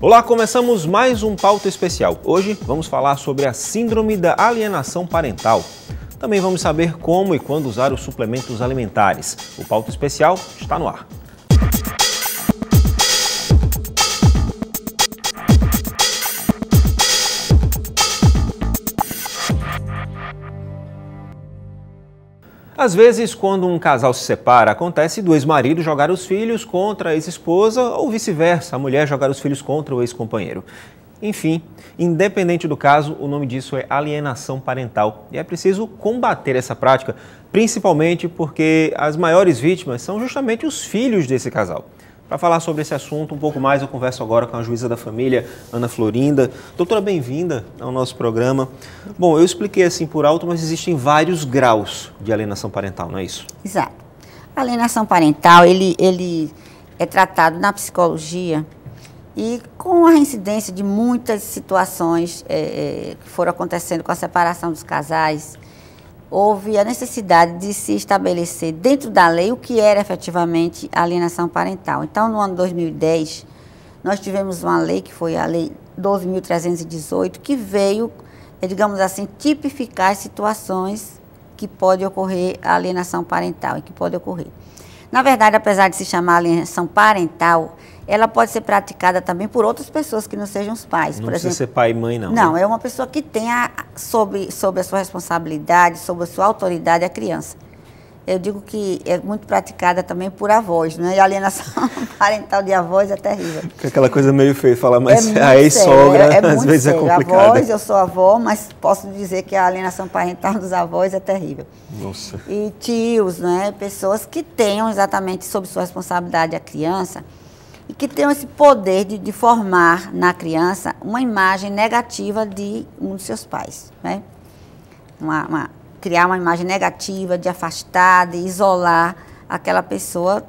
Olá, começamos mais um Pauta Especial. Hoje vamos falar sobre a síndrome da alienação parental. Também vamos saber como e quando usar os suplementos alimentares. O Pauta Especial está no ar. Às vezes, quando um casal se separa, acontece do ex-marido jogar os filhos contra a ex-esposa ou vice-versa, a mulher jogar os filhos contra o ex-companheiro. Enfim, independente do caso, o nome disso é alienação parental e é preciso combater essa prática, principalmente porque as maiores vítimas são justamente os filhos desse casal. Para falar sobre esse assunto um pouco mais, eu converso agora com a juíza da família, Ana Florinda. Doutora, bem-vinda ao nosso programa. Bom, eu expliquei assim por alto, mas existem vários graus de alienação parental, não é isso? Exato. A alienação parental, ele é tratado na psicologia e com a reincidência de muitas situações que foram acontecendo com a separação dos casais, houve a necessidade de se estabelecer dentro da lei o que era efetivamente a alienação parental. Então, no ano 2010, nós tivemos uma lei, que foi a Lei 12.318, que veio, digamos assim, tipificar as situações que pode ocorrer a alienação parental e que pode ocorrer. Na verdade, apesar de se chamar alienação parental, ela pode ser praticada também por outras pessoas que não sejam os pais. Não precisa ser pai e mãe, não. Não, né? é uma pessoa que tenha sobre a sua responsabilidade, sobre a sua autoridade a criança. Eu digo que é muito praticada também por avós, né? E a alienação parental de avós é terrível. É aquela coisa meio feia, falar, mas a ex-sogra às vezes é complicada. Avós, eu sou avó, mas posso dizer que a alienação parental dos avós é terrível. Nossa. E tios, né? Pessoas que tenham exatamente sob sua responsabilidade a criança e que tenham esse poder de formar na criança uma imagem negativa de um dos seus pais, né? Criar uma imagem negativa, de afastar, de isolar aquela pessoa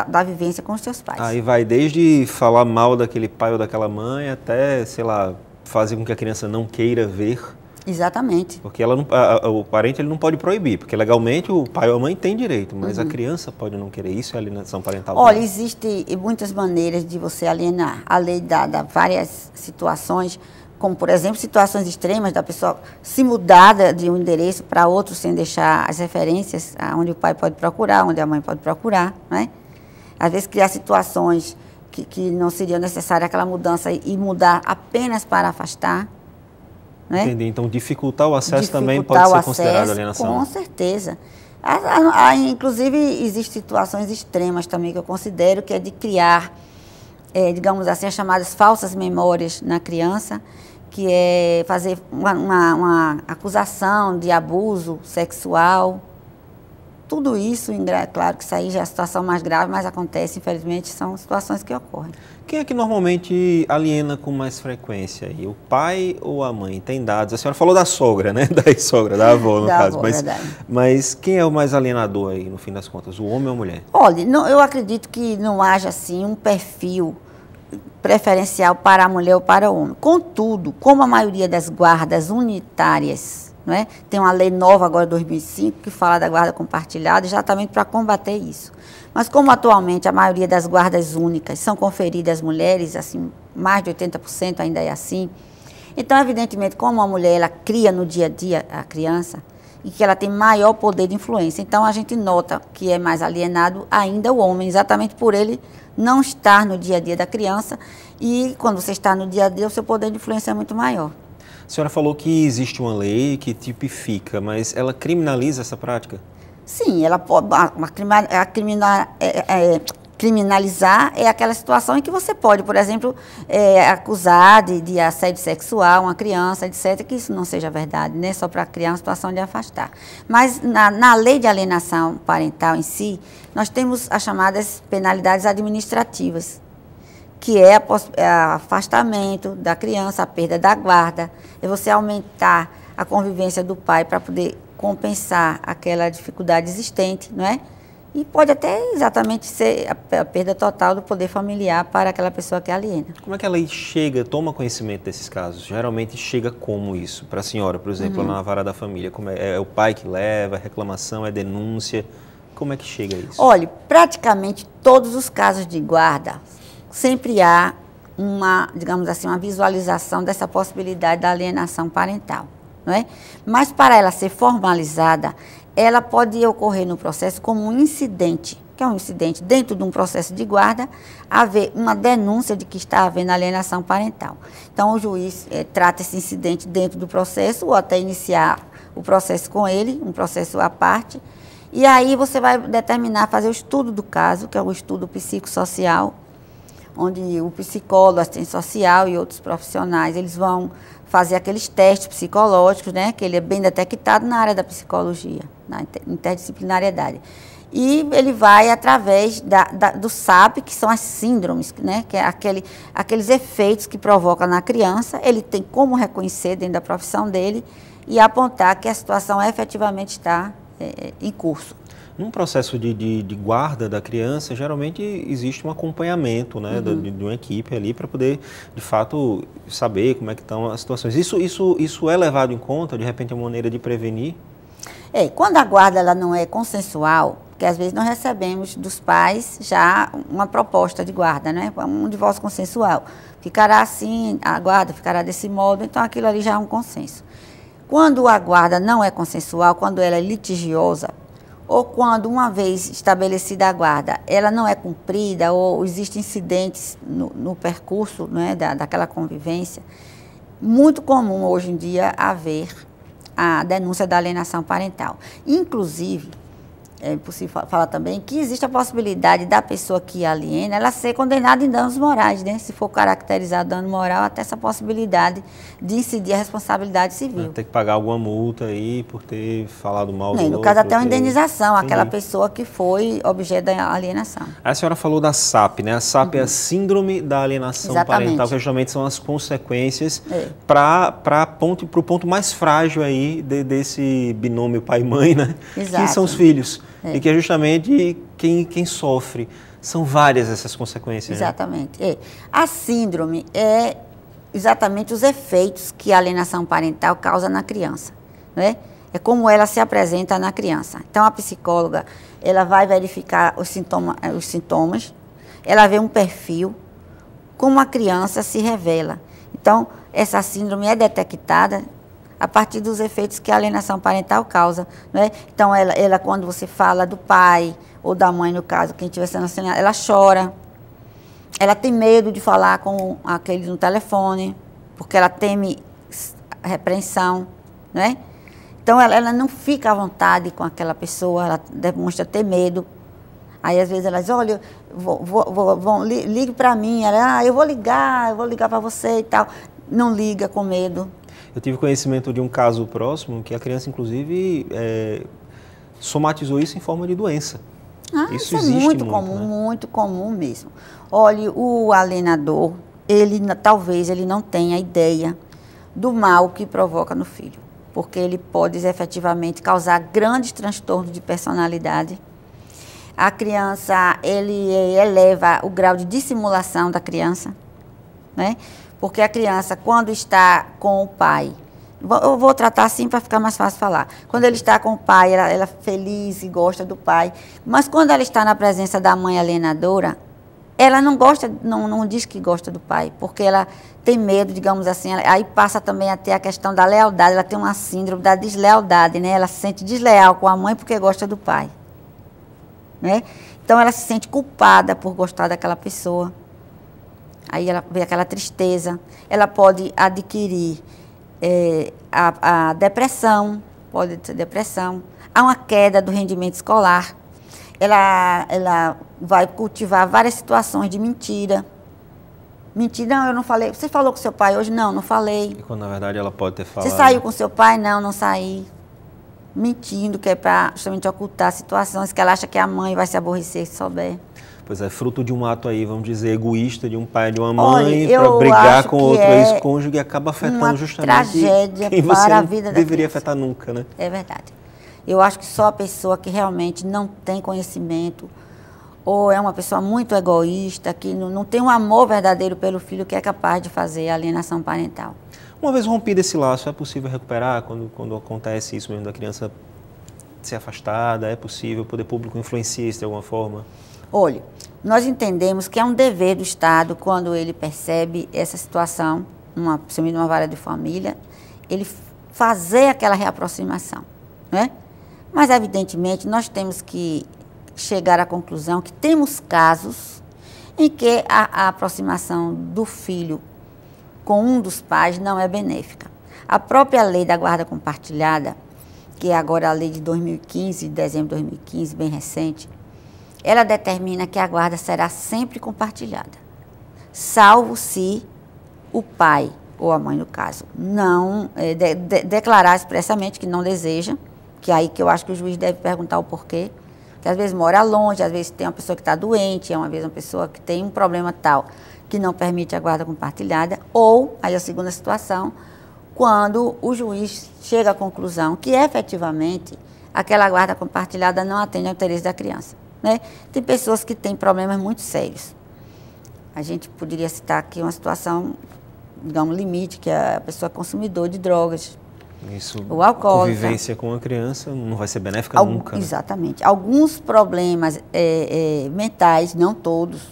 da vivência com os seus pais. Aí vai desde falar mal daquele pai ou daquela mãe até, sei lá, fazer com que a criança não queira ver. Exatamente. Porque ela não, o parente ele não pode proibir, porque legalmente o pai ou a mãe tem direito, mas a criança pode não querer. Isso é alienação parental. Olha, também. existem muitas maneiras de você alienar. A lei dá várias situações, como, por exemplo, situações extremas da pessoa se mudar de um endereço para outro sem deixar as referências, onde o pai pode procurar, onde a mãe pode procurar, né? Às vezes criar situações que não seria necessária aquela mudança e mudar apenas para afastar. Né? Entendi. Então, dificultar o acesso também pode ser considerado alienação. Com certeza. Inclusive, existem situações extremas também que eu considero, que é de criar, digamos assim, as chamadas falsas memórias na criança, que é fazer uma acusação de abuso sexual. Tudo isso, claro que isso aí já é a situação mais grave, mas acontece, infelizmente, são situações que ocorrem. Quem é que normalmente aliena com mais frequência? Aí? O pai ou a mãe? Tem dados? A senhora falou da sogra, né? Da ex-sogra, da avó, no caso. Mas quem é o mais alienador aí, no fim das contas? O homem ou a mulher? Olha, eu acredito que não haja, assim, um perfil preferencial para a mulher ou para o homem. Contudo, como a maioria das guardas unitárias, não é? Tem uma lei nova agora, 2005, que fala da guarda compartilhada, exatamente para combater isso. Mas como atualmente a maioria das guardas únicas são conferidas às mulheres, assim, mais de 80% ainda é assim, então, evidentemente, como a mulher ela cria no dia a dia a criança e que ela tem maior poder de influência, então a gente nota que é mais alienado ainda o homem, exatamente por ele não estar no dia a dia da criança, e quando você está no dia a dia, o seu poder de influência é muito maior. A senhora falou que existe uma lei que tipifica, mas ela criminaliza essa prática? Sim, ela pode. Criminalizar é aquela situação em que você pode, por exemplo, acusar de assédio sexual uma criança, etc., que isso não seja verdade, né? Só para criar uma situação de afastar. Mas na lei de alienação parental em si, nós temos as chamadas penalidades administrativas, que é o afastamento da criança, a perda da guarda, é você aumentar a convivência do pai para poder compensar aquela dificuldade existente, não é? E pode até exatamente ser a perda total do poder familiar para aquela pessoa que aliena. Como é que a lei toma conhecimento desses casos? Geralmente chega como isso? Para a senhora, por exemplo, na vara da família, como é o pai que leva, é reclamação, é denúncia? Como é que chega a isso? Olha, praticamente todos os casos de guarda, sempre há digamos assim, uma visualização dessa possibilidade da alienação parental, não é? Mas para ela ser formalizada, ela pode ocorrer no processo como um incidente, que é um incidente dentro de um processo de guarda, haver uma denúncia de que está havendo alienação parental. Então, o juiz trata esse incidente dentro do processo ou até iniciar o processo com ele, um processo à parte, e aí você vai determinar, fazer o estudo do caso, que é o estudo psicossocial, onde o psicólogo, assistente social e outros profissionais, eles vão fazer aqueles testes psicológicos, né, que ele é bem detectado na área da psicologia, na interdisciplinariedade. E ele vai através do SAP, que são as síndromes, né, que é aqueles efeitos que provoca na criança, ele tem como reconhecer dentro da profissão dele e apontar que a situação efetivamente está em curso. Num processo de guarda da criança, geralmente existe um acompanhamento, né, de uma equipe ali para poder, de fato, saber como é que estão as situações. Isso é levado em conta, de repente, é uma maneira de prevenir? Quando a guarda ela não é consensual, porque às vezes nós recebemos dos pais já uma proposta de guarda, né, um divórcio consensual. Ficará assim, a guarda ficará desse modo, então aquilo ali já é um consenso. Quando a guarda não é consensual, quando ela é litigiosa, ou quando, uma vez estabelecida a guarda, ela não é cumprida, ou existem incidentes no percurso, né, daquela convivência, muito comum hoje em dia haver a denúncia da alienação parental. Inclusive, é possível falar também que existe a possibilidade da pessoa que aliena, ela ser condenada em danos morais, né? Se for caracterizado dano moral, até essa possibilidade de incidir a responsabilidade civil. Tem que pagar alguma multa aí por ter falado mal do outro. No caso, até uma indenização, aquela pessoa que foi objeto da alienação. A senhora falou da SAP, né? A SAP é a Síndrome da Alienação Parental, que justamente são as consequências para o ponto mais frágil aí desse binômio pai e mãe, né? Exato. Que são os filhos. E que é justamente quem sofre. São várias essas consequências. Exatamente. Né? A síndrome é exatamente os efeitos que a alienação parental causa na criança. Né? É como ela se apresenta na criança. Então, a psicóloga ela vai verificar os sintomas, ela vê um perfil, como a criança se revela. Então, essa síndrome é detectada a partir dos efeitos que a alienação parental causa. Né? Então, ela, quando você fala do pai ou da mãe, no caso, quem estiver sendo alienado, ela chora, ela tem medo de falar com aquele no telefone, porque ela teme repreensão, né? Então, ela não fica à vontade com aquela pessoa, ela demonstra ter medo. Aí, às vezes, ela diz, olha, ligue para mim. Ela, eu vou ligar para você e tal. Não liga com medo. Eu tive conhecimento de um caso próximo que a criança, inclusive, somatizou isso em forma de doença. Isso existe muito comum, né? Muito comum mesmo. Olha, o alienador, talvez ele não tenha ideia do mal que provoca no filho, porque ele pode efetivamente causar grandes transtornos de personalidade. A criança, ele eleva o grau de dissimulação da criança, né? Porque a criança, quando está com o pai, eu vou tratar assim para ficar mais fácil falar. Quando ele está com o pai, ela é feliz e gosta do pai. Mas quando ela está na presença da mãe alienadora, ela não gosta, não diz que gosta do pai, porque ela tem medo, digamos assim. Aí passa também a ter a questão da lealdade, ela tem uma síndrome da deslealdade, né? Ela se sente desleal com a mãe porque gosta do pai, né? Então ela se sente culpada por gostar daquela pessoa. Aí ela vê aquela tristeza, ela pode adquirir a depressão, pode ter depressão, há uma queda do rendimento escolar, ela vai cultivar várias situações de mentira. Mentira, não, eu não falei. Você falou com seu pai hoje? Não, não falei. E quando na verdade ela pode ter falado. Você saiu com seu pai? Não, não saí. Mentindo, que é para justamente ocultar situações que ela acha que a mãe vai se aborrecer se souber. Pois é, fruto de um ato aí, vamos dizer, egoísta de um pai e de uma mãe para brigar com outro ex-cônjuge e acaba afetando justamente tragédia quem para a você vida não da deveria criança. afetar nunca, né? É verdade. Eu acho que só a pessoa que realmente não tem conhecimento ou é uma pessoa muito egoísta, que não tem um amor verdadeiro pelo filho, que é capaz de fazer a alienação parental. Uma vez rompido esse laço, é possível recuperar quando acontece isso mesmo, da criança ser afastada? É possível? O poder público influencia isso de alguma forma? Olha, nós entendemos que é um dever do Estado, quando ele percebe essa situação, principalmente numa vara de família, ele fazer aquela reaproximação, né? Mas, evidentemente, nós temos que chegar à conclusão que temos casos em que a aproximação do filho com um dos pais não é benéfica. A própria lei da guarda compartilhada, que é agora a lei de 2015, de dezembro de 2015, bem recente, ela determina que a guarda será sempre compartilhada, salvo se o pai, ou a mãe no caso, não declarar expressamente que não deseja, que é aí que eu acho que o juiz deve perguntar o porquê, que às vezes mora longe, às vezes tem uma pessoa que está doente, às vezes uma pessoa que tem um problema tal, que não permite a guarda compartilhada, ou, aí a segunda situação, quando o juiz chega à conclusão que efetivamente aquela guarda compartilhada não atende ao interesse da criança, né? Tem pessoas que têm problemas muito sérios. A gente poderia citar aqui uma situação, digamos, limite, que é a pessoa consumidor de drogas. Isso, o alcoólatra. A convivência com a criança não vai ser benéfica nunca. Exatamente. Né? Alguns problemas mentais, não todos,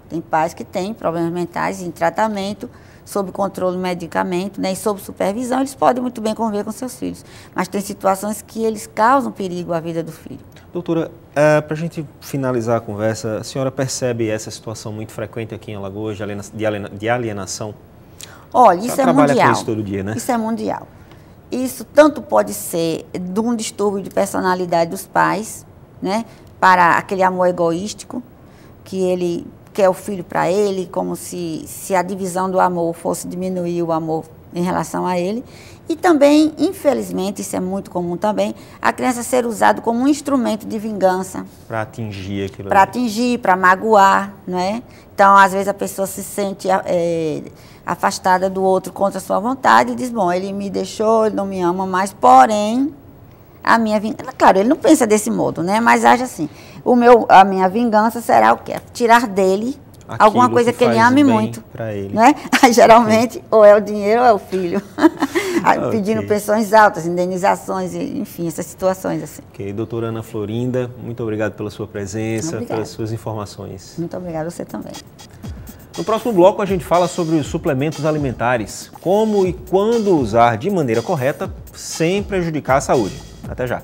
tem pais que têm problemas mentais em tratamento, sob controle do medicamento, né, e sob supervisão, eles podem muito bem conviver com seus filhos. Mas tem situações que eles causam perigo à vida do filho. Doutora, para a gente finalizar a conversa, a senhora percebe essa situação muito frequente aqui em Alagoas de alienação? Olha, isso é mundial. Trabalha com isso todo dia, né? Isso é mundial. Isso tanto pode ser de um distúrbio de personalidade dos pais, né, para aquele amor egoístico, que ele quer o filho para ele, como se a divisão do amor fosse diminuir o amor em relação a ele. E também, infelizmente, isso é muito comum também, a criança ser usada como um instrumento de vingança. Para atingir aquilo. Para atingir, para magoar, não é? Então, às vezes a pessoa se sente afastada do outro contra a sua vontade e diz, bom, ele me deixou, ele não me ama mais, porém, a minha vingança... Claro, ele não pensa desse modo, né? Mas age assim, a minha vingança será o quê? Tirar dele aquilo, alguma coisa que ele ame muito. Para ele. Né? Geralmente, ou é o dinheiro ou é o filho. Pedindo pensões altas, indenizações, enfim, essas situações assim. Ok, doutora Ana Florinda, muito obrigado pela sua presença, pelas suas informações. Muito obrigada, você também. No próximo bloco a gente fala sobre os suplementos alimentares, como e quando usar de maneira correta sem prejudicar a saúde. Até já!